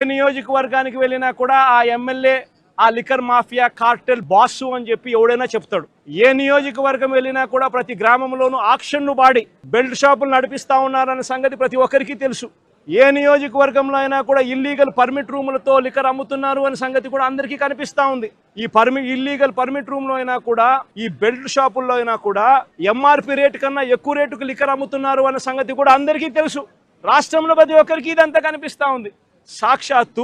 నియోజకవర్గానికి వెళ్ళినా కూడా ఆ ఎమ్మెల్యే ఆ లిక్కర్ మాఫియా కార్టెల్ బాసు అని చెప్పి ఎవడైనా చెప్తాడు. ఏ నియోజకవర్గం వెళ్ళినా కూడా ప్రతి గ్రామంలోనూ ఆక్షన్లు బాడి బెల్ట్ షాపులు నడిపిస్తా ఉన్నారన్న సంగతి ప్రతి ఒక్కరికి తెలుసు. ఏ నియోజకవర్గంలో అయినా కూడా ఇల్లీగల్ పర్మిట్ రూములతో లిక్కర్ అమ్ముతున్నారు అనే సంగతి కూడా అందరికీ కనిపిస్తా ఉంది. ఈ ఇల్లీగల్ పర్మిట్ రూమ్ లో అయినా కూడా ఈ బెల్ట్ షాపుల్లో అయినా కూడా ఎంఆర్పి రేటు కన్నా ఎక్కువ రేటుకు లిక్కర్ అమ్ముతున్నారు అన్న సంగతి కూడా అందరికీ తెలుసు. రాష్ట్రంలో ప్రతి ఒక్కరికి ఇదంతా కనిపిస్తా ఉంది. సాక్షాత్తు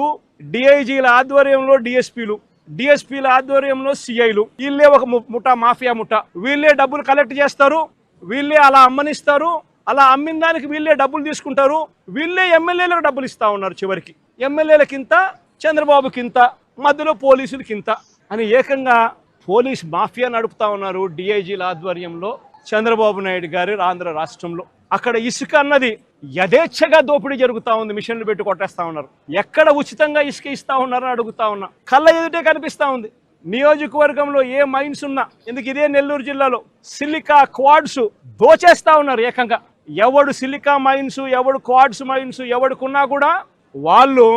డిఐజీల ఆధ్వర్యంలో డిఎస్పీల ఆధ్వర్యంలో సిఐలు వీళ్ళే ఒక మాఫియా ముఠా. వీళ్ళే డబ్బులు కలెక్ట్ చేస్తారు, వీళ్ళే అలా అమ్మనిస్తారు, అలా అమ్మిన దానికి వీళ్ళే డబ్బులు తీసుకుంటారు, వీళ్ళే ఎమ్మెల్యేలకు డబ్బులు ఇస్తా ఉన్నారు. చివరికి ఎమ్మెల్యేలకింత, చంద్రబాబుకింత, మధ్యలో పోలీసులకింత అని ఏకంగా పోలీస్ మాఫియా నడుపుతా ఉన్నారు డిఐజీల ఆధ్వర్యంలో చంద్రబాబు నాయుడు గారి ఆంధ్ర రాష్ట్రంలో. అక్కడ ఇసుక అన్నది యథేచ్ఛగా దోపిడీ జరుగుతూ ఉంది. మిషన్లు పెట్టి కొట్టేస్తా ఉన్నారు. ఎక్కడ ఉచితంగా ఇసుక ఇస్తా ఉన్నారని అడుగుతా ఉన్నా. కళ్ళ ఎదుటే కనిపిస్తా ఉంది. నియోజకవర్గంలో ఏ మైన్స్ ఉన్నా, ఎందుకు ఇదే నెల్లూరు జిల్లాలో సిలికా క్వాడ్స్ దోచేస్తా ఉన్నారు ఏకంగా. ఎవడు సిలికా మైన్స్, ఎవడు క్వాడ్స్ మైన్స్ ఎవడుకున్నా కూడా వాళ్ళు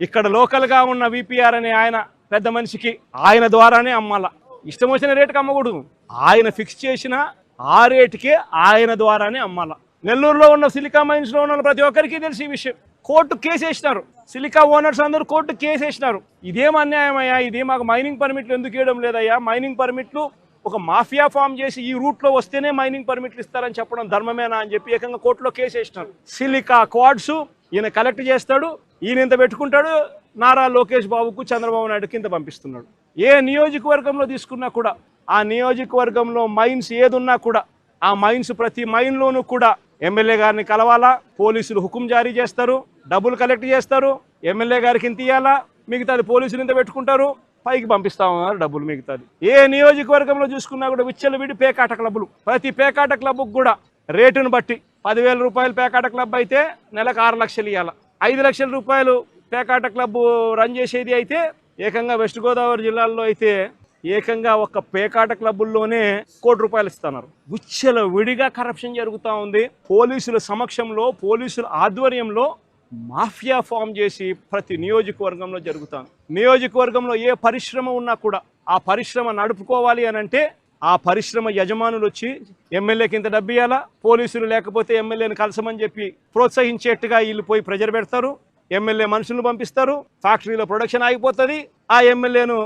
ఇక్కడ లోకల్గా ఉన్న విపిఆర్ అనే ఆయన పెద్ద మనిషికి ఆయన ద్వారానే అమ్మాల. ఇష్టం వచ్చిన రేటుకి అమ్మకూడదు. ఆయన ఫిక్స్ చేసిన ఆ రేటుకే ఆయన ద్వారానే అమ్మాల. నెల్లూరులో ఉన్న సిలికా మైన్స్ లో ఉన్న ప్రతి ఒక్కరికి తెలిసి ఈ విషయం. కోర్టు కేసు వేసినారు. సిలికా ఓనర్స్ అందరూ కోర్టు కేసు వేసినారు. ఇదేం అన్యాయమయ్యా, ఇది మాకు మైనింగ్ పర్మిట్లు ఎందుకు ఇవ్వడం లేదయ్యా, మైనింగ్ పర్మిట్లు ఒక మాఫియా ఫామ్ చేసి ఈ రూట్లో వస్తేనే మైనింగ్ పర్మిట్లు ఇస్తారని చెప్పడం ధర్మమేనా అని చెప్పి ఏకంగా కోర్టులో కేసు వేసినారు. సిలికా క్వాడ్స్ ఈయన కలెక్ట్ చేస్తాడు, ఈయన ఇంత పెట్టుకుంటాడు, నారా లోకేష్ బాబుకు చంద్రబాబు నాయుడుకి ఇంత పంపిస్తున్నాడు. ఏ నియోజకవర్గంలో తీసుకున్నా కూడా ఆ నియోజకవర్గంలో మైన్స్ ఏదున్నా కూడా ఆ మైన్స్ ప్రతి మైన్లోనూ కూడా ఎమ్మెల్యే గారిని కలవాలా, పోలీసులు హుకుం జారీ చేస్తారు, డబ్బులు కలెక్ట్ చేస్తారు, ఎమ్మెల్యే గారికి ఇంత ఇయ్యాలా, మిగతాది పోలీసులు ఇంత పెట్టుకుంటారు, పైకి పంపిస్తా ఉన్నారు డబ్బులు మిగతాది. ఏ నియోజకవర్గంలో చూసుకున్నా కూడా విచ్చలవిడి పేకాట క్లబ్బులు. ప్రతి పేకాట క్లబ్కు కూడా రేటును బట్టి 10,000 రూపాయలు పేకాట క్లబ్ అయితే నెలకు 6 లక్షలు ఇవ్వాలి. 5 లక్షల రూపాయలు పేకాట క్లబ్ రన్ చేసేది అయితే ఏకంగా వెస్ట్ గోదావరి జిల్లాలో అయితే ఏకంగా ఒక పేకాట క్లబ్బుల్లోనే ₹1 కోటి ఇస్తున్నారు. విచ్చల విడిగా కరప్షన్ జరుగుతూ ఉంది. పోలీసుల సమక్షంలో, పోలీసుల ఆధ్వర్యంలో మాఫియా ఫామ్ చేసి ప్రతి నియోజకవర్గంలో జరుగుతుంది. నియోజకవర్గంలో ఏ పరిశ్రమ ఉన్నా కూడా ఆ పరిశ్రమ నడుపుకోవాలి అని అంటే ఆ పరిశ్రమ యజమానులు వచ్చి ఎమ్మెల్యేకి ఇంత డబ్బు ఇవ్వాలా, పోలీసులు లేకపోతే ఎమ్మెల్యేని కలసమని చెప్పి ప్రోత్సహించేట్టుగా వీళ్ళు పోయి ప్రెజర్ పెడతారు, ఎమ్మెల్యే మనుషులను పంపిస్తారు, ఫ్యాక్టరీలో ప్రొడక్షన్ ఆగిపోతుంది, ఆ ఎమ్మెల్యేను